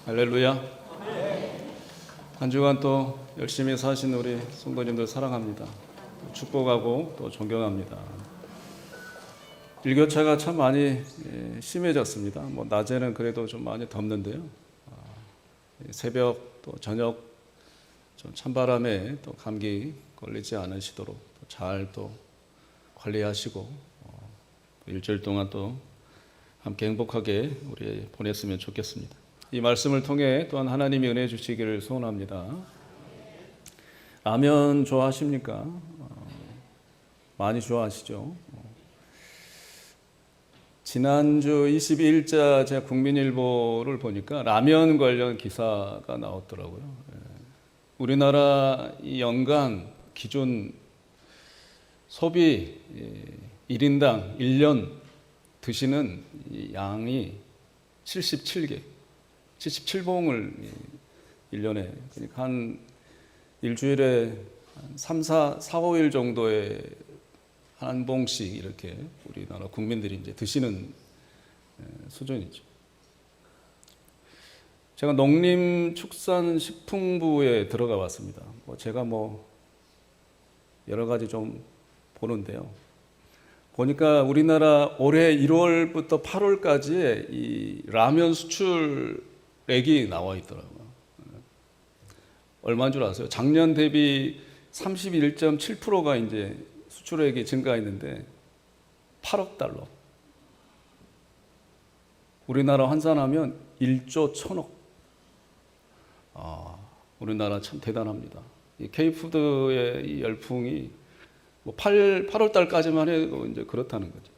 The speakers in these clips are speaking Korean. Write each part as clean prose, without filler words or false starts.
할렐루야. 한 주간 또 열심히 사신 우리 성도님들 사랑합니다. 축복하고 또 존경합니다. 일교차가 참 많이 심해졌습니다. 낮에는 그래도 좀 많이 덥는데요. 새벽 또 저녁 좀 찬바람에 또 감기 걸리지 않으시도록 잘 또 관리하시고 일주일 동안 또 함께 행복하게 우리 보냈으면 좋겠습니다. 이 말씀을 통해 또한 하나님이 은혜 주시기를 소원합니다. 라면 좋아하십니까? 많이 좋아하시죠? 지난주 22일자 제가 국민일보를 보니까 라면 관련 기사가 나왔더라고요. 우리나라 이 연간 기존 소비 1인당 1년 드시는 양이 77개, 77봉을 1년에, 그러니까 한 일주일에 한 3, 4, 5일 정도의 한 봉씩 이렇게 우리나라 국민들이 이제 드시는 수준이죠. 제가 농림축산식품부에 들어가 봤습니다. 제가 여러 가지 좀 보는데요. 보니까 우리나라 올해 1월부터 8월까지의 이 라면 수출액이 나와 있더라고요. 얼마인 줄 아세요? 작년 대비 31.7%가 이제 수출액이 증가했는데 8억 달러. 우리나라 환산하면 1조 1천억. 우리나라 참 대단합니다. 이 K푸드의 이 열풍이 8월 달까지만 해도 이제 그렇다는 거죠.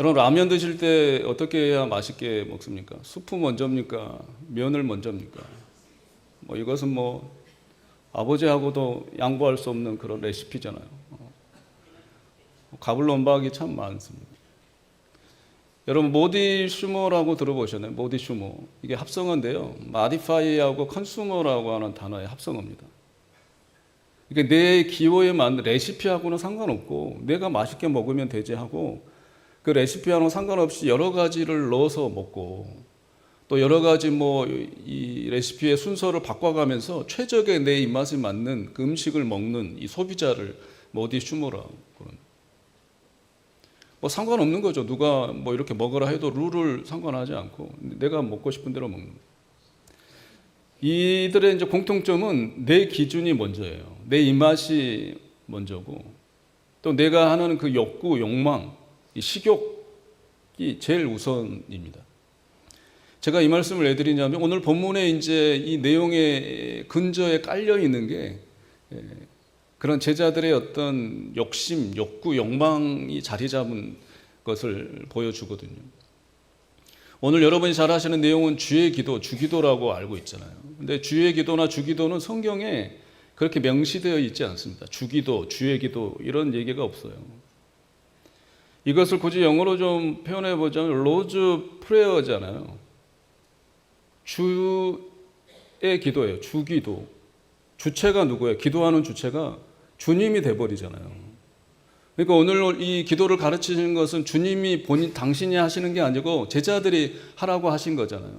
여러분, 라면 드실 때 어떻게 해야 맛있게 먹습니까? 수프 먼저입니까? 면을 먼저입니까? 이것은 아버지하고도 양보할 수 없는 그런 레시피잖아요. 가불론박이 참 많습니다. 여러분, 모디 슈머라고 들어보셨나요? 모디 슈머. 이게 합성어인데요. 마디파이하고 컨슈머라고 하는 단어의 합성어입니다. 그러니까 내 기호에 맞는 레시피하고는 상관없고 내가 맛있게 먹으면 되지 하고, 그 레시피하고는 상관없이 여러 가지를 넣어서 먹고 또 여러 가지 이 레시피의 순서를 바꿔가면서 최적의 내 입맛에 맞는 그 음식을 먹는 이 소비자를 모디 슈머라고 그런. 상관없는 거죠. 누가 이렇게 먹으라 해도 룰을 상관하지 않고 내가 먹고 싶은 대로 먹는 거예요. 이들의 이제 공통점은 내 기준이 먼저예요. 내 입맛이 먼저고, 또 내가 하는 그 욕구, 욕망, 이 식욕이 제일 우선입니다. 제가 이 말씀을 왜 드리냐면, 오늘 본문에 이제 이 내용의 근저에 깔려 있는 게 그런 제자들의 어떤 욕심, 욕구, 욕망이 자리 잡은 것을 보여주거든요. 오늘 여러분이 잘 아시는 내용은 주의 기도, 주기도라고 알고 있잖아요. 근데 주의 기도나 주기도는 성경에 그렇게 명시되어 있지 않습니다. 주기도, 주의 기도 이런 얘기가 없어요. 이것을 굳이 영어로 좀 표현해 보자면 로즈 프레어잖아요. 주의 기도예요. 주기도. 주체가 누구예요? 기도하는 주체가 주님이 돼버리잖아요. 그러니까 오늘 이 기도를 가르치시는 것은 주님이 당신이 하시는 게 아니고 제자들이 하라고 하신 거잖아요.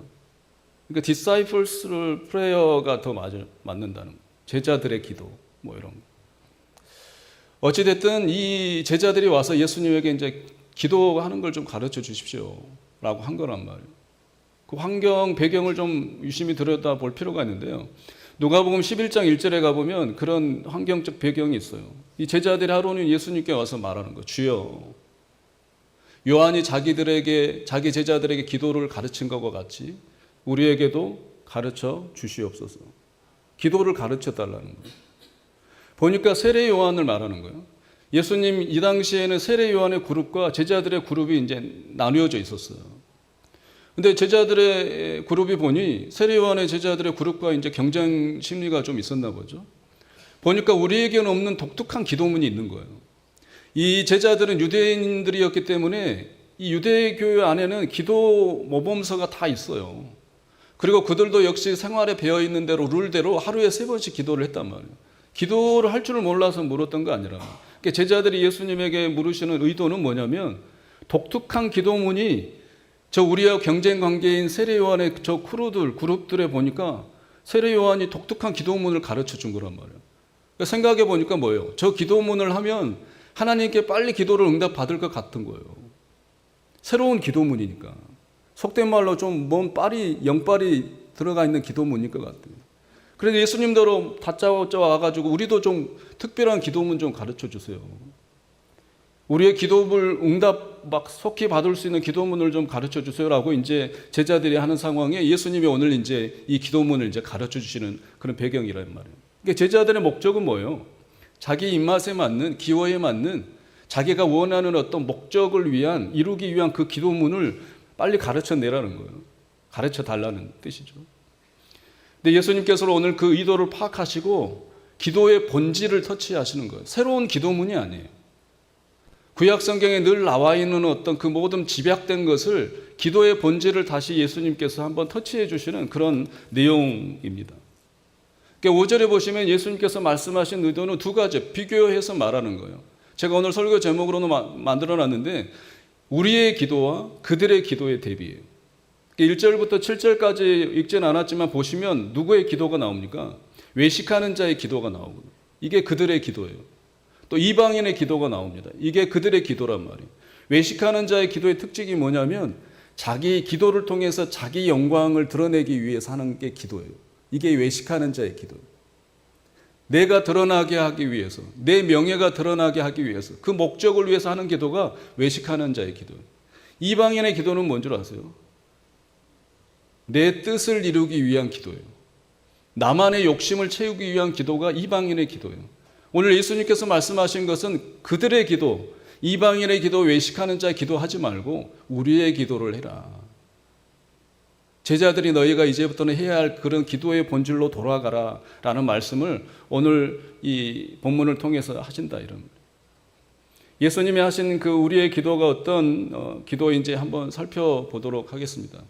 그러니까 disciples prayer가 더 맞는다는 거예요. 제자들의 기도, 이런 거. 어찌됐든 이 제자들이 와서 예수님에게 이제 기도하는 걸 좀 가르쳐 주십시오 라고 한 거란 말이에요. 그 환경, 배경을 좀 유심히 들여다 볼 필요가 있는데요. 누가복음 11장 1절에 가보면 그런 환경적 배경이 있어요. 이 제자들이 하루는 예수님께 와서 말하는 거예요. 주여, 요한이 자기 제자들에게 기도를 가르친 것과 같이 우리에게도 가르쳐 주시옵소서. 기도를 가르쳐 달라는 거예요. 보니까 세례 요한을 말하는 거예요. 예수님 이 당시에는 세례 요한의 그룹과 제자들의 그룹이 이제 나뉘어져 있었어요. 근데 제자들의 그룹이 보니 세례 요한의 제자들의 그룹과 이제 경쟁 심리가 좀 있었나 보죠. 보니까 우리에게는 없는 독특한 기도문이 있는 거예요. 이 제자들은 유대인들이었기 때문에 이 유대교회 안에는 기도 모범서가 다 있어요. 그리고 그들도 역시 생활에 배어 있는 대로 룰대로 하루에 3번씩 기도를 했단 말이에요. 기도를 할 줄을 몰라서 물었던 거 아니라. 제자들이 예수님에게 물으시는 의도는 뭐냐면 독특한 기도문이 저 우리와 경쟁 관계인 세례요한의 저 크루들, 그룹들에 보니까 세례요한이 독특한 기도문을 가르쳐 준 거란 말이에요. 그러니까 생각해 보니까 뭐예요? 저 기도문을 하면 하나님께 빨리 기도를 응답받을 것 같은 거예요. 새로운 기도문이니까. 속된 말로 좀 뭔 영빨이 들어가 있는 기도문일 것 같아요. 그래서 예수님대로 다짜고짜 와가지고 우리도 좀 특별한 기도문 좀 가르쳐 주세요. 우리의 기도를 응답 막 속히 받을 수 있는 기도문을 좀 가르쳐 주세요라고 이제 제자들이 하는 상황에 예수님이 오늘 이제 이 기도문을 이제 가르쳐 주시는 그런 배경이란 말이에요. 그러니까 제자들의 목적은 뭐예요? 자기 입맛에 맞는, 기호에 맞는, 자기가 원하는 어떤 목적을 위한, 이루기 위한 그 기도문을 빨리 가르쳐 내라는 거예요. 가르쳐 달라는 뜻이죠. 근데 예수님께서는 오늘 그 의도를 파악하시고 기도의 본질을 터치하시는 거예요. 새로운 기도문이 아니에요. 구약 성경에 늘 나와 있는 어떤 그 모든 집약된 것을 기도의 본질을 다시 예수님께서 한번 터치해 주시는 그런 내용입니다. 그러니까 5절에 보시면 예수님께서 말씀하신 의도는 두 가지 비교해서 말하는 거예요. 제가 오늘 설교 제목으로는 만들어 놨는데 우리의 기도와 그들의 기도의 대비예요. 1절부터 7절까지 읽지는 않았지만 보시면 누구의 기도가 나옵니까? 외식하는 자의 기도가 나오거든요. 이게 그들의 기도예요. 또 이방인의 기도가 나옵니다. 이게 그들의 기도란 말이에요. 외식하는 자의 기도의 특징이 뭐냐면 자기 기도를 통해서 자기 영광을 드러내기 위해서 하는 게 기도예요. 이게 외식하는 자의 기도예요. 내가 드러나게 하기 위해서, 내 명예가 드러나게 하기 위해서, 그 목적을 위해서 하는 기도가 외식하는 자의 기도예요. 이방인의 기도는 뭔 줄 아세요? 내 뜻을 이루기 위한 기도예요. 나만의 욕심을 채우기 위한 기도가 이방인의 기도예요. 오늘 예수님께서 말씀하신 것은 그들의 기도, 이방인의 기도, 외식하는 자의 기도하지 말고 우리의 기도를 해라. 제자들이 너희가 이제부터는 해야 할 그런 기도의 본질로 돌아가라 라는 말씀을 오늘 이 본문을 통해서 하신다 이런 거예요. 예수님이 하신 그 우리의 기도가 어떤 기도인지 한번 살펴보도록 하겠습니다.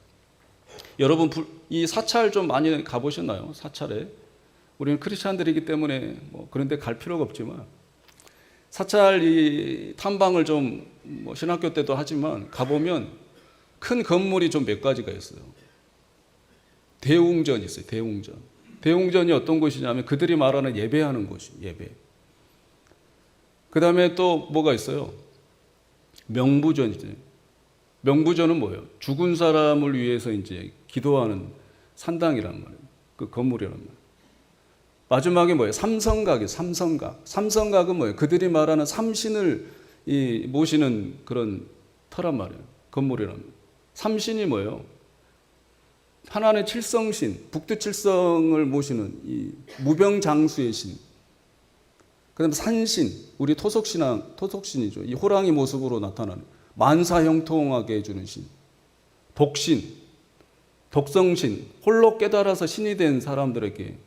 여러분 이 사찰 좀 많이 가보셨나요? 사찰에. 우리는 크리스찬들이기 때문에 뭐 그런 데 갈 필요가 없지만 사찰 이 탐방을 좀 뭐 신학교 때도 하지만 가보면 큰 건물이 좀 몇 가지가 있어요. 대웅전이 있어요. 대웅전. 대웅전이 어떤 곳이냐면 그들이 말하는 예배하는 곳이 예배. 그 다음에 또 뭐가 있어요? 명부전이죠. 명부전은 뭐예요? 죽은 사람을 위해서 이제 기도하는 산당이란 말이에요. 그 건물이란 말이에요. 마지막에 뭐예요? 삼성각이에요. 삼성각. 삼성각은 뭐예요? 그들이 말하는 삼신을 모시는 그런 터란 말이에요. 건물이란 말이에요. 삼신이 뭐예요? 하나님의 칠성신, 북두칠성을 모시는 이 무병장수의 신. 그 다음에 산신, 우리 토속신이죠. 이 호랑이 모습으로 나타나는 만사형통하게 해주는 신. 독신, 독성신, 홀로 깨달아서 신이 된 사람들에게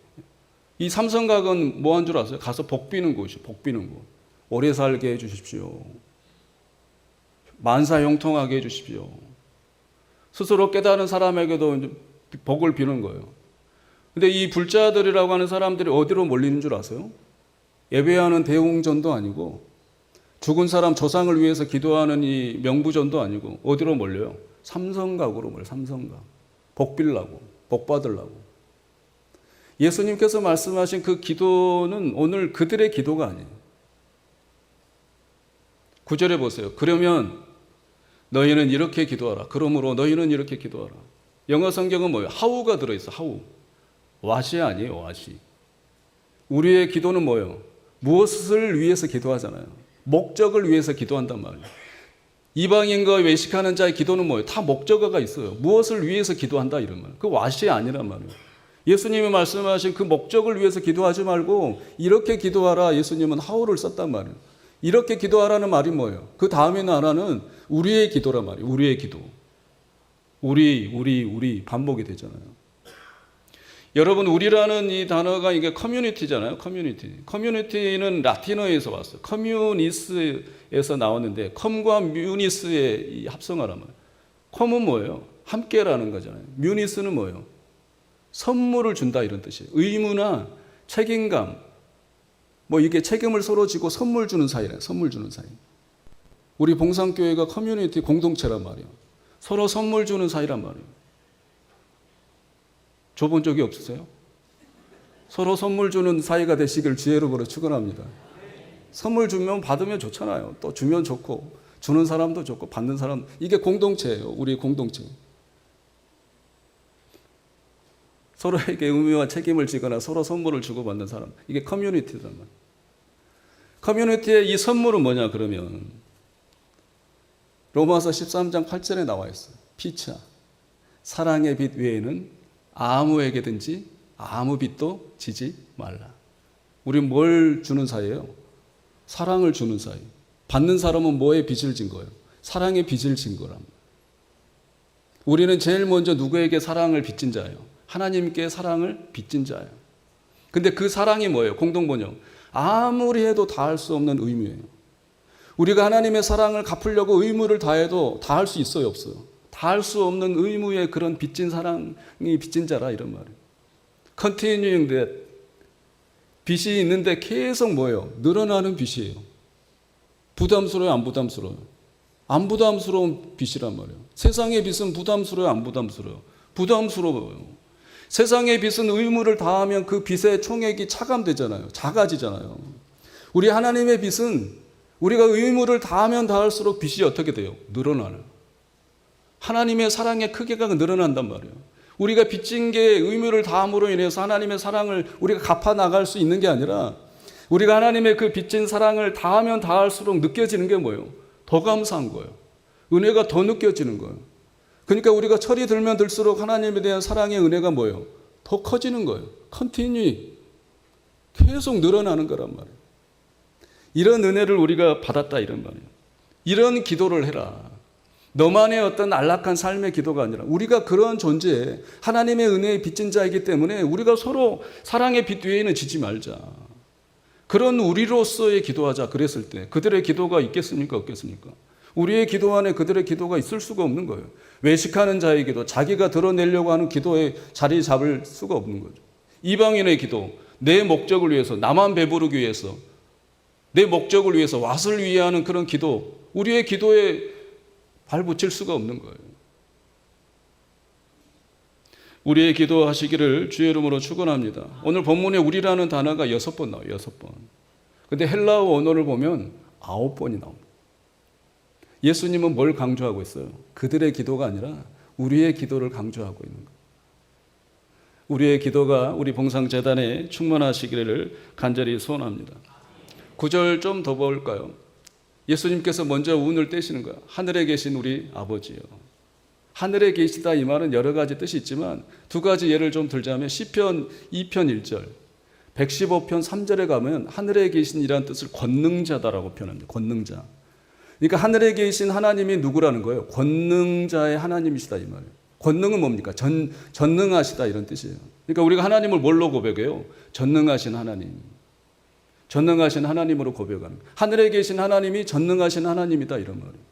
이 삼성각은 뭐 한 줄 아세요? 가서 복 비는 곳이에요. 복 비는 곳. 오래 살게 해주십시오. 만사형통하게 해주십시오. 스스로 깨달은 사람에게도 복을 비는 거예요. 근데 이 불자들이라고 하는 사람들이 어디로 몰리는 줄 아세요? 예배하는 대웅전도 아니고 죽은 사람 조상을 위해서 기도하는 이 명부전도 아니고 어디로 몰려요? 삼성각으로 몰려요. 삼성각. 복 빌라고, 복 받으려고. 예수님께서 말씀하신 그 기도는 오늘 그들의 기도가 아니에요. 9절에 보세요. 그러면 너희는 이렇게 기도하라. 그러므로 너희는 이렇게 기도하라. 영어 성경은 뭐예요? 하우가 들어있어. 하우. 왓이 아니에요. 왓이. 우리의 기도는 뭐예요? 무엇을 위해서 기도하잖아요. 목적을 위해서 기도한단 말이에요. 이방인과 외식하는 자의 기도는 뭐예요? 다 목적어가 있어요. 무엇을 위해서 기도한다 이런 말. 그 왓이 아니란 말이에요. 예수님이 말씀하신 그 목적을 위해서 기도하지 말고 이렇게 기도하라. 예수님은 하우를 썼단 말이에요. 이렇게 기도하라는 말이 뭐예요? 그 다음에 나라는 우리의 기도란 말이에요. 우리의 기도. 우리 반복이 되잖아요. 여러분 우리라는 이 단어가 이게 커뮤니티잖아요. 커뮤니티. 커뮤니티는 라틴어에서 왔어요. 커뮤니스에서 나왔는데 컴과 뮤니스의 이 합성어란 말이에요. 컴은 뭐예요? 함께라는 거잖아요. 뮤니스는 뭐예요? 선물을 준다 이런 뜻이에요. 의무나 책임감 뭐 이게 책임을 서로 지고 선물 주는 사이래요. 선물 주는 사이. 우리 봉산교회가 커뮤니티 공동체란 말이에요. 서로 선물 주는 사이란 말이에요. 줘본 적이 없으세요? 서로 선물 주는 사이가 되시길 주의 이름으로 축원합니다. 선물 주면 받으면 좋잖아요. 또 주면 좋고 주는 사람도 좋고 받는 사람, 이게 공동체예요. 우리 공동체. 서로에게 의미와 책임을 지거나 서로 선물을 주고받는 사람, 이게 커뮤니티란 말이에요. 커뮤니티의 이 선물은 뭐냐 그러면 로마서 13장 8절에 나와 있어요. 피차, 사랑의 빛 외에는 아무에게든지 아무 빛도 지지 말라. 우리 뭘 주는 사이예요? 사랑을 주는 사이. 받는 사람은 뭐에 빚을 진 거예요? 사랑에 빚을 진 거랍니다. 우리는 제일 먼저 누구에게 사랑을 빚진 자예요? 하나님께 사랑을 빚진 자예요. 근데 그 사랑이 뭐예요? 공동번역. 아무리 해도 다할 수 없는 의무예요. 우리가 하나님의 사랑을 갚으려고 의무를 다해도 다할 수 있어요? 없어요? 다할 수 없는 의무의 그런 빚진 사랑이 빚진 자라 이런 말이에요. Continuing that. 빚이 있는데 계속 뭐예요? 늘어나는 빚이에요. 부담스러워요? 안 부담스러워요? 안 부담스러운 빚이란 말이에요. 세상의 빚은 부담스러워요? 안 부담스러워요? 부담스러워요. 세상의 빚은 의무를 다하면 그 빚의 총액이 차감되잖아요. 작아지잖아요. 우리 하나님의 빚은 우리가 의무를 다하면 다할수록 빚이 어떻게 돼요? 늘어나요. 하나님의 사랑의 크기가 늘어난단 말이에요. 우리가 빚진 게 의무를 다함으로 인해서 하나님의 사랑을 우리가 갚아 나갈 수 있는 게 아니라 우리가 하나님의 그 빚진 사랑을 다하면 다할수록 느껴지는 게 뭐예요? 더 감사한 거예요. 은혜가 더 느껴지는 거예요. 그러니까 우리가 철이 들면 들수록 하나님에 대한 사랑의 은혜가 뭐예요? 더 커지는 거예요. 컨티뉴 계속 늘어나는 거란 말이에요. 이런 은혜를 우리가 받았다 이런 말이에요. 이런 기도를 해라. 너만의 어떤 안락한 삶의 기도가 아니라 우리가 그런 존재에 하나님의 은혜에 빚진 자이기 때문에 우리가 서로 사랑의 빚 외에는 지지 말자. 그런 우리로서의 기도하자 그랬을 때 그들의 기도가 있겠습니까? 없겠습니까? 우리의 기도 안에 그들의 기도가 있을 수가 없는 거예요. 외식하는 자의 기도, 자기가 드러내려고 하는 기도에 자리 잡을 수가 없는 거죠. 이방인의 기도, 내 목적을 위해서, 나만 배부르기 위해서, 내 목적을 위해서, 왓을 위하는 그런 기도, 우리의 기도에 발 붙일 수가 없는 거예요. 우리의 기도하시기를 주의 이름으로 축원합니다. 오늘 본문에 우리라는 단어가 6번 나와요. 6번. 근데 헬라어 원어를 보면 9번이 나옵니다. 예수님은 뭘 강조하고 있어요? 그들의 기도가 아니라 우리의 기도를 강조하고 있는 거예요. 우리의 기도가 우리 봉상재단에 충만하시기를 간절히 소원합니다. 9절 좀 더 볼까요? 예수님께서 먼저 운을 떼시는 거예요. 하늘에 계신 우리 아버지요. 하늘에 계시다 이 말은 여러 가지 뜻이 있지만 두 가지 예를 좀 들자면 시편 2편 1절 115편 3절에 가면 하늘에 계신이라는 뜻을 권능자다라고 표현합니다. 권능자. 그러니까 하늘에 계신 하나님이 누구라는 거예요? 권능자의 하나님이시다 이 말이에요. 권능은 뭡니까? 전능하시다 이런 뜻이에요. 그러니까 우리가 하나님을 뭘로 고백해요? 전능하신 하나님. 전능하신 하나님으로 고백하는 거예요. 하늘에 계신 하나님이 전능하신 하나님이다 이런 말이에요.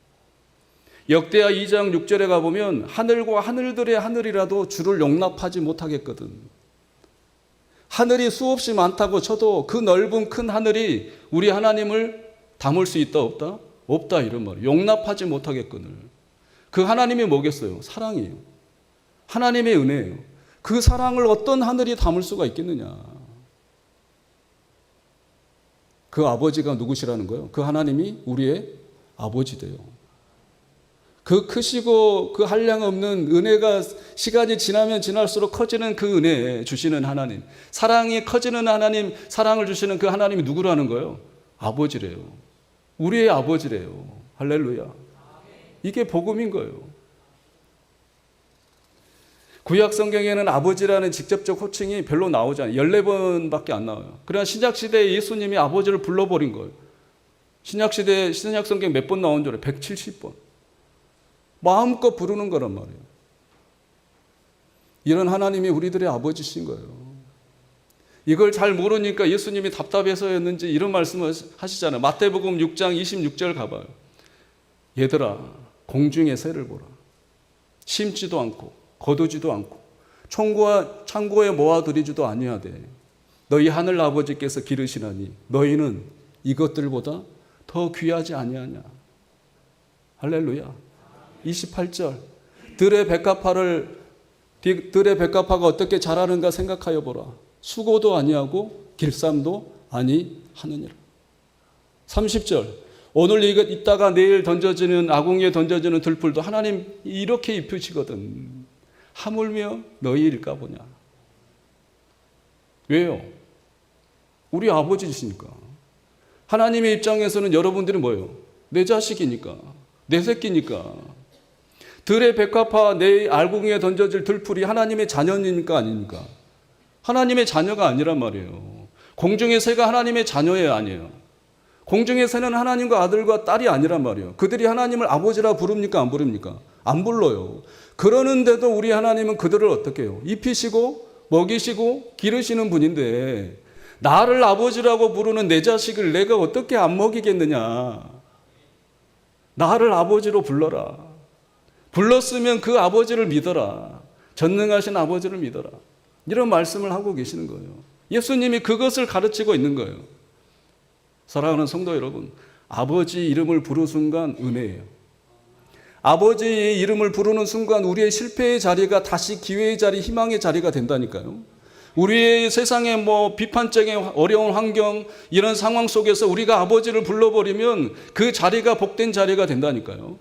역대하 2장 6절에 가보면 하늘과 하늘들의 하늘이라도 주를 용납하지 못하겠거든. 하늘이 수없이 많다고 쳐도 그 넓은 큰 하늘이 우리 하나님을 담을 수 있다 없다? 없다 이런 말이에요. 용납하지 못하겠거늘. 그 하나님이 뭐겠어요? 사랑이에요. 하나님의 은혜예요. 그 사랑을 어떤 하늘이 담을 수가 있겠느냐. 그 아버지가 누구시라는 거예요? 그 하나님이 우리의 아버지 돼요. 그 크시고 그 한량없는 은혜가 시간이 지나면 지날수록 커지는 그 은혜 주시는 하나님, 사랑이 커지는 하나님, 사랑을 주시는 그 하나님이 누구라는 거예요? 아버지래요. 우리의 아버지래요. 할렐루야. 이게 복음인 거예요. 구약 성경에는 아버지라는 직접적 호칭이 별로 나오지 않아요. 14번밖에 안 나와요. 그러나 신약시대에 예수님이 아버지를 불러버린 거예요. 신약시대, 신약성경 몇 번 나온 줄 알아요? 170번. 마음껏 부르는 거란 말이에요. 이런 하나님이 우리들의 아버지신 거예요. 이걸 잘 모르니까 예수님이 답답해서였는지 이런 말씀을 하시잖아요. 마태복음 6장 26절 가봐요. 얘들아, 공중의 새를 보라. 심지도 않고 거두지도 않고 창고에 모아들이지도 아니하되 너희 하늘 아버지께서 기르시나니 너희는 이것들보다 더 귀하지 아니하냐. 할렐루야. 28절 들의 백합화가 어떻게 자라는가 생각하여 보라. 수고도 아니하고 길쌈도 아니하느니라. 30절. 오늘 이따가 내일 던져지는 아궁이에 던져지는 들풀도 하나님 이렇게 입히시거든. 하물며 너희일까 보냐. 왜요? 우리 아버지시니까. 하나님의 입장에서는 여러분들이 뭐예요? 내 자식이니까, 내 새끼니까. 들의 백합화 내 알궁이에 던져질 들풀이 하나님의 자녀니까 아닙니까? 하나님의 자녀가 아니란 말이에요. 공중의 새가 하나님의 자녀예요, 아니에요? 공중의 새는 하나님과 아들과 딸이 아니란 말이에요. 그들이 하나님을 아버지라 부릅니까, 안 부릅니까? 안 불러요. 그러는데도 우리 하나님은 그들을 어떻게 해요? 입히시고 먹이시고 기르시는 분인데 나를 아버지라고 부르는 내 자식을 내가 어떻게 안 먹이겠느냐. 나를 아버지로 불러라. 불렀으면 그 아버지를 믿어라. 전능하신 아버지를 믿어라. 이런 말씀을 하고 계시는 거예요. 예수님이 그것을 가르치고 있는 거예요. 사랑하는 성도 여러분, 아버지 이름을 부르는 순간 은혜예요. 아버지의 이름을 부르는 순간 우리의 실패의 자리가 다시 기회의 자리, 희망의 자리가 된다니까요. 우리의 세상의 비판적인 어려운 환경, 이런 상황 속에서 우리가 아버지를 불러버리면 그 자리가 복된 자리가 된다니까요.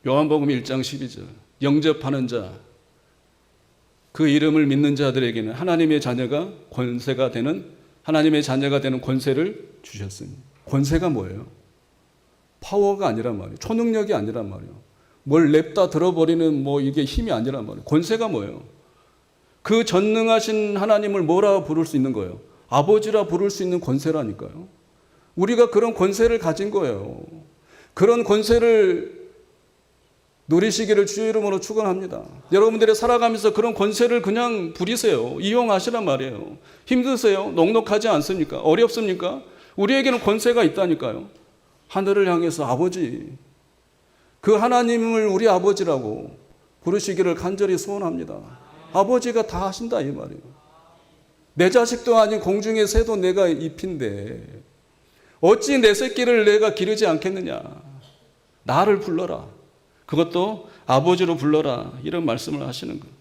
요한복음 1장 12절. 영접하는 자, 그 이름을 믿는 자들에게는 하나님의 자녀가 권세가 되는, 하나님의 자녀가 되는 권세를 주셨으니. 권세가 뭐예요? 파워가 아니란 말이에요. 초능력이 아니란 말이에요. 뭘 냅다 들어버리는 이게 힘이 아니란 말이에요. 권세가 뭐예요? 그 전능하신 하나님을 뭐라 부를 수 있는 거예요? 아버지라 부를 수 있는 권세라니까요. 우리가 그런 권세를 가진 거예요. 그런 권세를 누리시기를 주의 이름으로 축원합니다. 여러분들이 살아가면서 그런 권세를 그냥 부리세요. 이용하시란 말이에요. 힘드세요? 넉넉하지 않습니까? 어렵습니까? 우리에게는 권세가 있다니까요. 하늘을 향해서 아버지, 그 하나님을 우리 아버지라고 부르시기를 간절히 소원합니다. 아버지가 다 하신다 이 말이에요. 내 자식도 아닌 공중의 새도 내가 입힌데 어찌 내 새끼를 내가 기르지 않겠느냐. 나를 불러라. 그것도 아버지로 불러라. 이런 말씀을 하시는 거예요.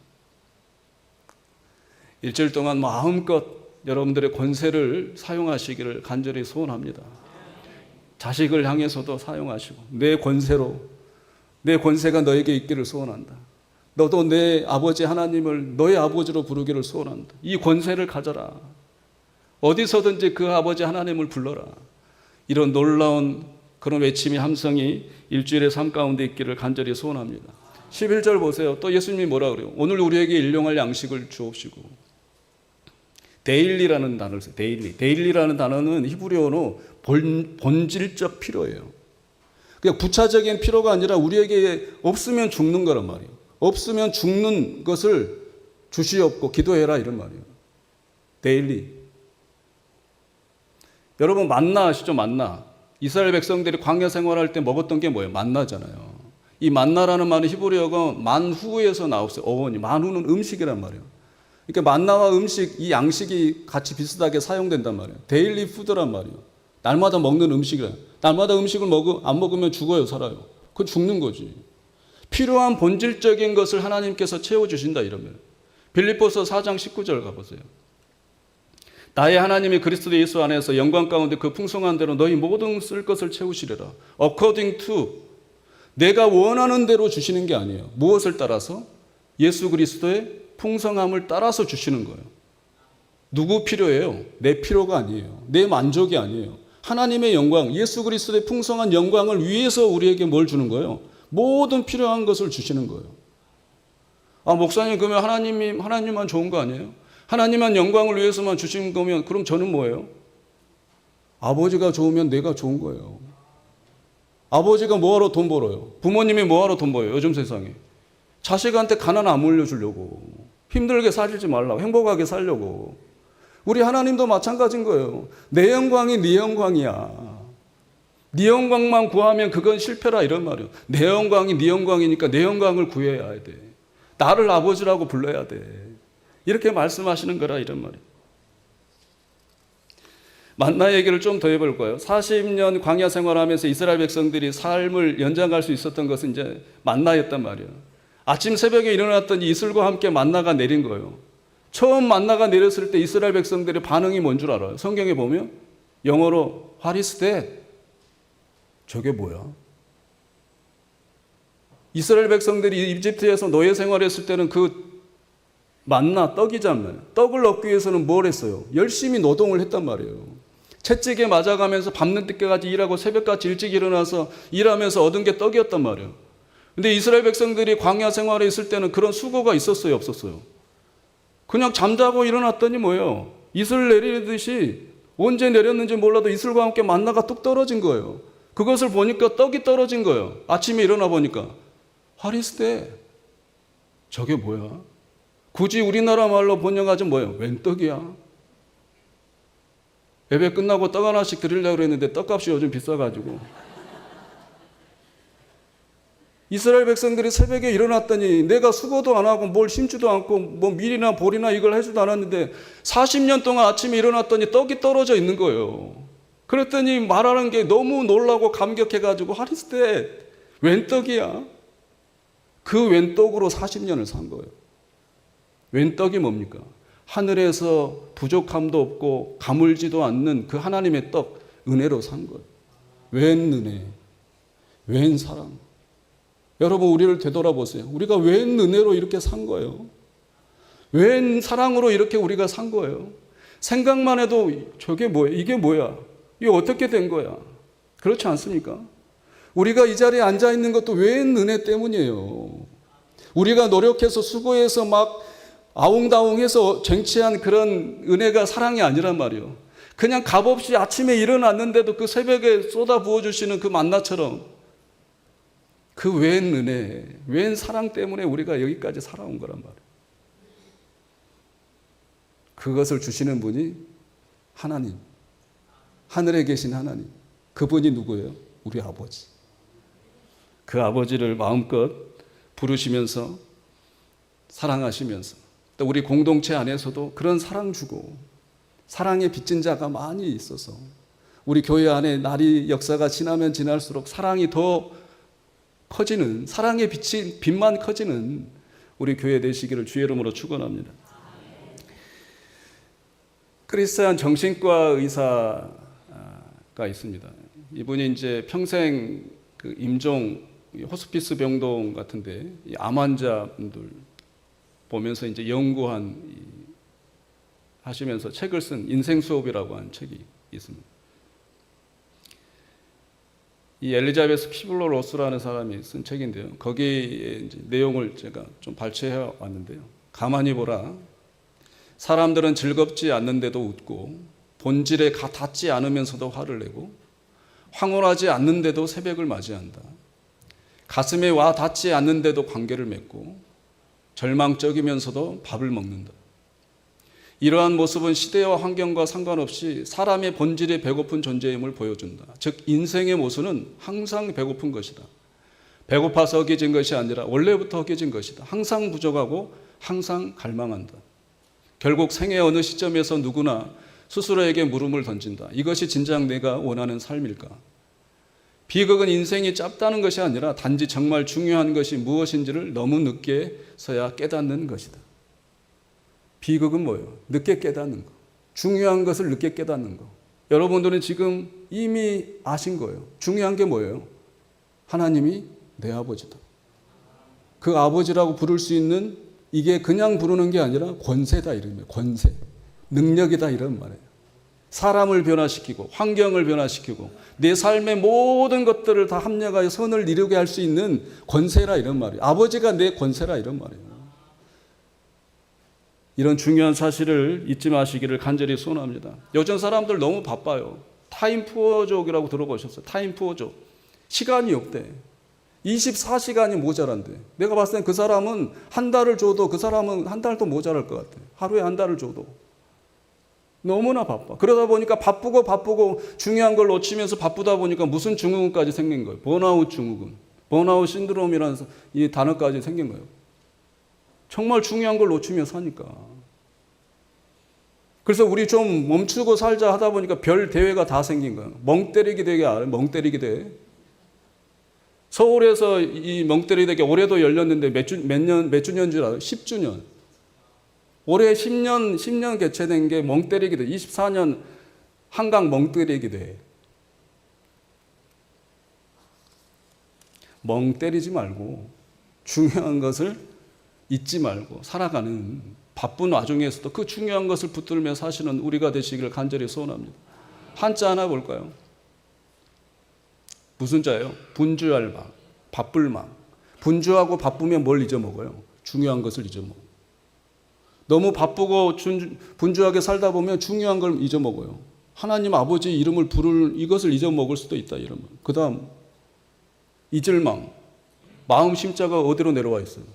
일주일 동안 마음껏 여러분들의 권세를 사용하시기를 간절히 소원합니다. 자식을 향해서도 사용하시고 내 권세로, 내 권세가 너에게 있기를 소원한다. 너도 내 아버지 하나님을 너의 아버지로 부르기를 소원한다. 이 권세를 가져라. 어디서든지 그 아버지 하나님을 불러라. 이런 놀라운 그런 외침의 함성이 일주일의 삶 가운데 있기를 간절히 소원합니다. 11절 보세요. 또 예수님이 뭐라 그래요? 오늘 우리에게 일용할 양식을 주옵시고. 데일리라는 단어를 써요. 데일리라는 단어는 히브리어로 본질적 필요예요. 그냥 부차적인 필요가 아니라 우리에게 없으면 죽는 거란 말이에요. 없으면 죽는 것을 주시옵고 기도해라 이런 말이에요. 데일리. 여러분 만나 아시죠? 만나. 이스라엘 백성들이 광야 생활할 때 먹었던 게 뭐예요? 만나잖아요. 이 만나라는 말은 히브리어가 만후에서 나왔어요. 어원이. 만후는 음식이란 말이에요. 그러니까 만나와 음식, 이 양식이 같이 비슷하게 사용된단 말이에요. 데일리 푸드란 말이에요. 날마다 먹는 음식이란. 날마다 음식을 안 먹으면 죽어요, 살아요. 그건 죽는 거지. 필요한 본질적인 것을 하나님께서 채워주신다 이러면. 빌립보서 4장 19절 가보세요. 나의 하나님이 그리스도 예수 안에서 영광 가운데 그 풍성한 대로 너희 모든 쓸 것을 채우시리라. According to, 내가 원하는 대로 주시는 게 아니에요. 무엇을 따라서? 예수 그리스도의 풍성함을 따라서 주시는 거예요. 누구 필요예요? 내 필요가 아니에요. 내 만족이 아니에요. 하나님의 영광, 예수 그리스도의 풍성한 영광을 위해서 우리에게 뭘 주는 거예요? 모든 필요한 것을 주시는 거예요. 아, 목사님, 그러면 하나님만 좋은 거 아니에요? 하나님만 영광을 위해서만 주신 거면 그럼 저는 뭐예요? 아버지가 좋으면 내가 좋은 거예요. 아버지가 뭐하러 돈 벌어요? 부모님이 뭐하러 돈 벌어요? 요즘 세상에. 자식한테 가난 안 물려주려고. 힘들게 살지 말라고. 행복하게 살려고. 우리 하나님도 마찬가지인 거예요. 내 영광이 네 영광이야. 네 영광만 구하면 그건 실패라 이런 말이에요. 내 영광이 네 영광이니까 내 영광을 구해야 돼. 나를 아버지라고 불러야 돼. 이렇게 말씀하시는 거라 이런 말이에요. 만나 얘기를 좀 더 해볼 거예요. 40년 광야 생활하면서 이스라엘 백성들이 삶을 연장할 수 있었던 것은 이제 만나였단 말이에요. 아침 새벽에 일어났더니 이슬과 함께 만나가 내린 거예요. 처음 만나가 내렸을 때 이스라엘 백성들의 반응이 뭔 줄 알아요? 성경에 보면 영어로 What is that? 저게 뭐야? 이스라엘 백성들이 이집트에서 노예 생활했을 때는 그 만나 떡이잖아요. 떡을 얻기 위해서는 뭘 했어요? 열심히 노동을 했단 말이에요. 채찍에 맞아가면서 밤늦 때까지 일하고 새벽까지 일찍 일어나서 일하면서 얻은 게 떡이었단 말이에요. 근데 이스라엘 백성들이 광야 생활에 있을 때는 그런 수고가 있었어요, 없었어요? 그냥 잠자고 일어났더니 뭐예요? 이슬 내리듯이 언제 내렸는지 몰라도 이슬과 함께 만나가 뚝 떨어진 거예요. 그것을 보니까 떡이 떨어진 거예요. 아침에 일어나 보니까 What is that? 저게 뭐야? 굳이 우리나라 말로 번역하자면 뭐예요? 웬 떡이야? 예배 끝나고 떡 하나씩 드리려고 그랬는데 떡값이 요즘 비싸가지고 이스라엘 백성들이 새벽에 일어났더니 내가 수고도 안 하고 뭘 심지도 않고 뭐 밀이나 볼이나 이걸 해주도 않았는데 40년 동안 아침에 일어났더니 떡이 떨어져 있는 거예요. 그랬더니 말하는 게 너무 놀라고 감격해가지고 What is that? 웬 떡이야? 그 웬 떡으로 40년을 산 거예요. 웬 떡이 뭡니까? 하늘에서 부족함도 없고 가물지도 않는 그 하나님의 떡, 은혜로 산 거예요. 웬 은혜, 웬 사랑. 여러분 우리를 되돌아보세요. 우리가 웬 은혜로 이렇게 산 거예요? 웬 사랑으로 이렇게 우리가 산 거예요? 생각만 해도 저게 뭐야? 이게 뭐야? 이게 어떻게 된 거야? 그렇지 않습니까? 우리가 이 자리에 앉아 있는 것도 웬 은혜 때문이에요. 우리가 노력해서 수고해서 막 아웅다웅해서 쟁취한 그런 은혜가 사랑이 아니란 말이에요. 그냥 값없이 아침에 일어났는데도 그 새벽에 쏟아 부어주시는 그 만나처럼 그 웬 은혜, 웬 사랑 때문에 우리가 여기까지 살아온 거란 말이에요. 그것을 주시는 분이 하나님, 하늘에 계신 하나님. 그분이 누구예요? 우리 아버지. 그 아버지를 마음껏 부르시면서 사랑하시면서 또 우리 공동체 안에서도 그런 사랑 주고 사랑에 빚진 자가 많이 있어서 우리 교회 안에 날이 역사가 지나면 지날수록 사랑이 더 커지는, 사랑의 빛만 커지는 우리 교회 되시기를 주의 이름으로 축원합니다. 크리스찬 정신과 의사가 있습니다. 이분이 이제 평생 그 임종 호스피스 병동 같은데 암 환자분들 보면서 이제 연구한 하시면서 책을 쓴 인생 수업이라고 하는 책이 있습니다. 이 엘리자베스 키블러 로스라는 사람이 쓴 책인데요. 거기에 이제 내용을 제가 좀 발췌해 왔는데요. 가만히 보라. 사람들은 즐겁지 않는데도 웃고 본질에 닿지 않으면서도 화를 내고 황홀하지 않는데도 새벽을 맞이한다. 가슴에 와 닿지 않는데도 관계를 맺고 절망적이면서도 밥을 먹는다. 이러한 모습은 시대와 환경과 상관없이 사람의 본질에 배고픈 존재임을 보여준다. 즉 인생의 모습은 항상 배고픈 것이다. 배고파서 허기진 것이 아니라 원래부터 허기진 것이다. 항상 부족하고 항상 갈망한다. 결국 생의 어느 시점에서 누구나 스스로에게 물음을 던진다. 이것이 진작 내가 원하는 삶일까? 비극은 인생이 짧다는 것이 아니라 단지 정말 중요한 것이 무엇인지를 너무 늦게서야 깨닫는 것이다. 비극은 뭐예요? 늦게 깨닫는 거. 중요한 것을 늦게 깨닫는 거. 여러분들은 지금 이미 아신 거예요. 중요한 게 뭐예요? 하나님이 내 아버지다. 그 아버지라고 부를 수 있는 이게 그냥 부르는 게 아니라 권세다 이름이에요. 권세. 능력이다 이런 말이에요. 사람을 변화시키고 환경을 변화시키고 내 삶의 모든 것들을 다 합력하여 선을 이루게 할 수 있는 권세라 이런 말이에요. 아버지가 내 권세라 이런 말이에요. 이런 중요한 사실을 잊지 마시기를 간절히 소원합니다. 요즘 사람들 너무 바빠요. 타임 푸어족이라고 들어보셨어요? 타임 푸어족. 시간이 없대. 24시간이 모자란대. 내가 봤을 땐 그 사람은 한 달을 줘도 그 사람은 한 달도 모자랄 것 같아. 하루에 한 달을 줘도. 너무나 바빠. 그러다 보니까 바쁘고 중요한 걸 놓치면서 바쁘다 보니까 무슨 증후군까지 생긴 거예요. 번아웃 증후군. 번아웃 신드롬이라는 이 단어까지 생긴 거예요. 정말 중요한 걸 놓치며 사니까. 그래서 우리 좀 멈추고 살자 하다 보니까 별 대회가 다 생긴 거예요. 멍때리기 대회 알아요? 멍때리기 대회. 서울에서 이 멍때리기 대회 올해도 열렸는데 몇 주년 줄 알아요? 10주년. 올해 10년 개최된 게 멍때리기 대회. 24년 한강 멍때리기 대회. 멍 때리지 말고 중요한 것을 잊지 말고 살아가는 바쁜 와중에서도 그 중요한 것을 붙들며 사시는 우리가 되시기를 간절히 소원합니다. 한자 하나 볼까요? 무슨 자예요? 분주할 마, 바쁠 마. 분주하고 바쁘면 뭘 잊어먹어요? 중요한 것을 잊어먹어요. 너무 바쁘고 분주하게 살다 보면 중요한 걸 잊어먹어요. 하나님 아버지 이름을 부를 이것을 잊어먹을 수도 있다. 이러면. 그 다음 잊을 망. 마음 심자가 어디로 내려와 있어요?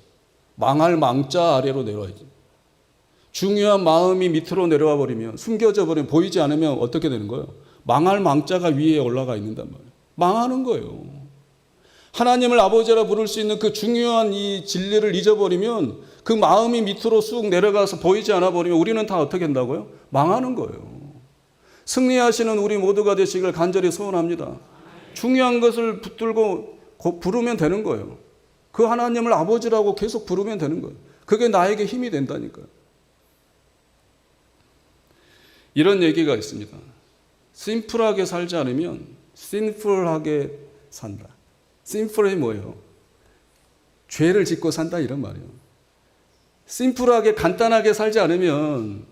망할 망자 아래로 내려와 있죠. 중요한 마음이 밑으로 내려와 버리면 숨겨져 버리면 보이지 않으면 어떻게 되는 거예요? 망할 망자가 위에 올라가 있는단 말이에요. 망하는 거예요. 하나님을 아버지라 부를 수 있는 그 중요한 이 진리를 잊어버리면 그 마음이 밑으로 쑥 내려가서 보이지 않아 버리면 우리는 다 어떻게 된다고요? 망하는 거예요. 승리하시는 우리 모두가 되시길 간절히 소원합니다. 중요한 것을 붙들고 부르면 되는 거예요. 그 하나님을 아버지라고 계속 부르면 되는 거예요. 그게 나에게 힘이 된다니까요. 이런 얘기가 있습니다. 심플하게 살지 않으면 sinful하게 산다. sinful이 뭐예요? 죄를 짓고 산다 이런 말이에요. 심플하게 간단하게 살지 않으면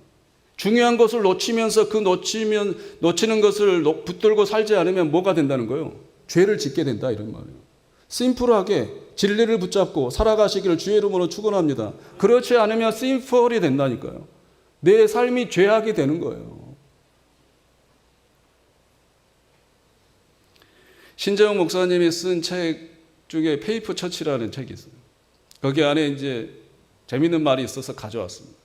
중요한 것을 놓치면서 그 놓치는 것을 붙들고 살지 않으면 뭐가 된다는 거예요? 죄를 짓게 된다 이런 말이에요. 심플하게 진리를 붙잡고 살아가시기를 주의 이름으로 축원합니다. 그렇지 않으면 심플이 된다니까요. 내 삶이 죄악이 되는 거예요. 신재영 목사님이 쓴 책 중에 페이퍼 처치라는 책이 있어요. 거기 안에 이제 재밌는 말이 있어서 가져왔습니다.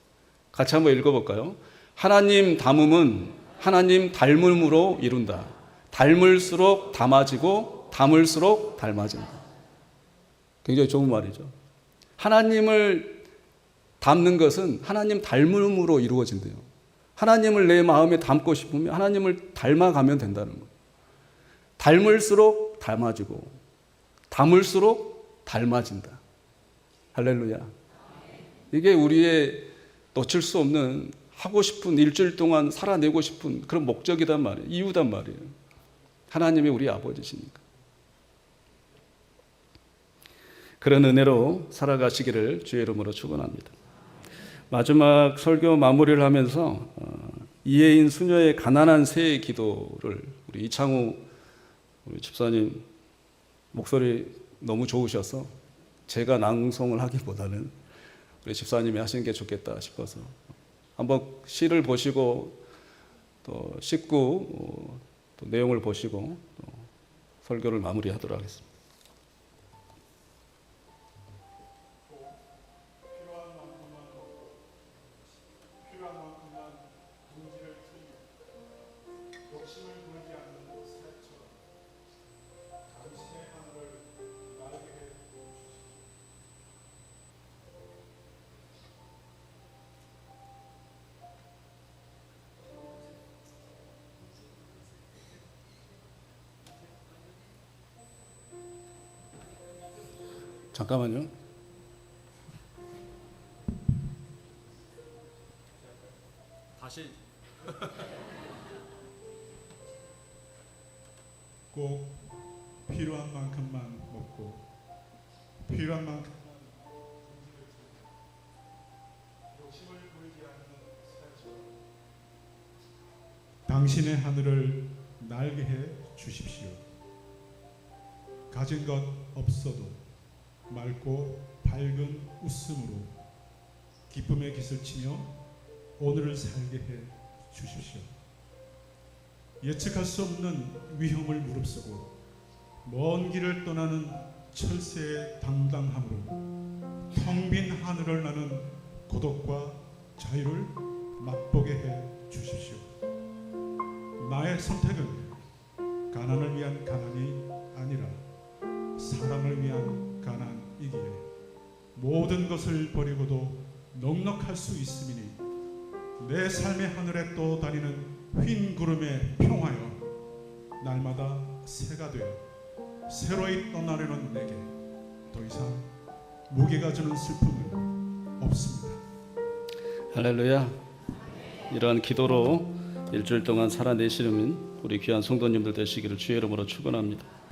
같이 한번 읽어볼까요? 하나님 닮음은 하나님 닮음으로 이룬다. 닮을수록 닮아지고 닮을수록 닮아진다. 굉장히 좋은 말이죠. 하나님을 닮는 것은 하나님 닮음으로 이루어진대요. 하나님을 내 마음에 담고 싶으면 하나님을 닮아가면 된다는 거예요. 닮을수록 닮아지고 닮을수록 닮아진다. 할렐루야. 이게 우리의 놓칠 수 없는 하고 싶은 일주일 동안 살아내고 싶은 그런 목적이단 말이에요. 이유단 말이에요. 하나님이 우리 아버지시니까. 그런 은혜로 살아가시기를 주의 이름으로 축원합니다. 마지막 설교 마무리를 하면서 이혜인 수녀의 가난한 새의 기도를 우리 이창우 우리 집사님 목소리 너무 좋으셔서 제가 낭송을 하기보다는 우리 집사님이 하시는 게 좋겠다 싶어서 한번 시를 보시고 또 씻고 또 내용을 보시고 또 설교를 마무리하도록 하겠습니다. 잠깐만요. 다시 꼭 필요한 만큼만 먹고 필요한 만큼 욕심을 부리지 않는 새처럼 당신의 하늘을 날게 해 주십시오. 가진 것 없어도 맑고 밝은 웃음으로 기쁨의 깃을 치며 오늘을 살게 해 주십시오. 예측할 수 없는 위험을 무릅쓰고 먼 길을 떠나는 철새의 당당함으로 텅 빈 하늘을 나는 고독과 자유를 맛보게 해 주십시오. 나의 선택은 가난을 위한 가난이 아니라 사랑을 위한 가난이기에 모든 것을 버리고도 넉넉할 수 있음이니 내 삶의 하늘에 떠다니는 흰 구름에 평하여 날마다 새가 되어 새로이 떠나려는 내게 더 이상 무게가 주는 슬픔은 없습니다. 할렐루야. 이러한 기도로 일주일 동안 살아내시는 우리 귀한 성도님들 되시기를 주의 이름으로 축원합니다.